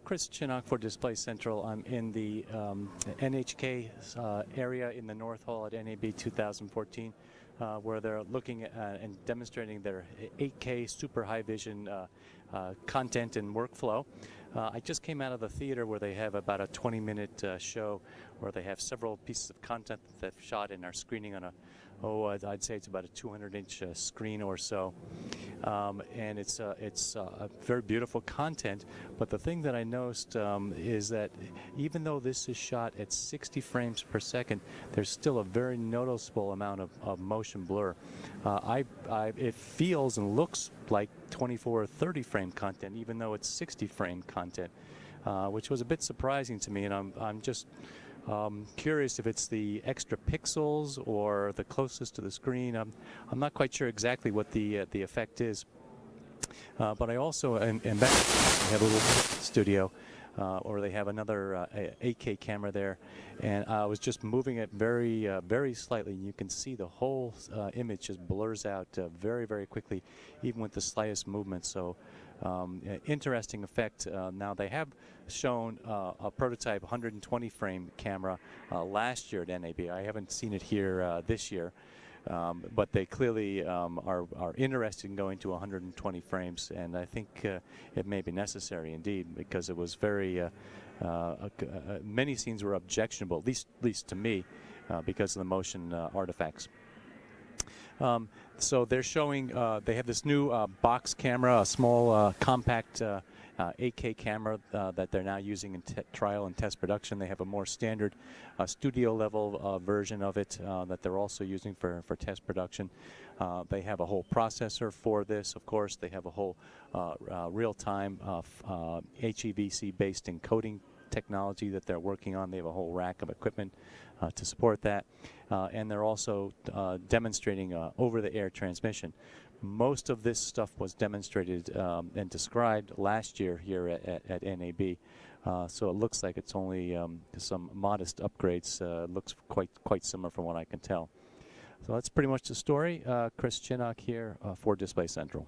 Chris Chinnock for Display Central. I'm in the NHK area in the North Hall at NAB 2014, where they're looking at and demonstrating their 8K super high vision content and workflow. I just came out of the theater where they have about a 20-minute show where they have several pieces of content that they've shot and are screening on a, I'd say it's about a 200-inch screen or so. And it's a very beautiful content, but the thing that I noticed is that even though this is shot at 60 frames per second, there's still a very noticeable amount of motion blur. It feels and looks like 24 or 30 frame content, even though it's 60 frame content, which was a bit surprising to me, and I'm just curious if it's the extra pixels or the closest to the screen. I'm not quite sure exactly what the effect is. But I also am back. They have a little studio, or they have another 8K camera there, and I was just moving it very slightly, and you can see the whole image just blurs out very, very quickly, even with the slightest movement. So interesting effect. Now they have shown a prototype 120 frame camera last year at NAB. I haven't seen it here this year. But they clearly are interested in going to 120 frames, and I think it may be necessary indeed, because it was very many scenes were objectionable, at least to me, because of the motion artifacts. So they're showing they have this new box camera, a small compact 8K camera that they're now using in trial and test production. They have a more standard studio level version of it that they're also using for test production. They have a whole processor for this, of course. They have a whole real-time HEVC-based encoding technology that they're working on. They have a whole rack of equipment to support that, and they're also demonstrating over-the-air transmission. Most of this stuff was demonstrated and described last year here at NAB, so it looks like it's only some modest upgrades. Looks quite similar from what I can tell. So that's pretty much the story. Chris Chinnock here for Display Central.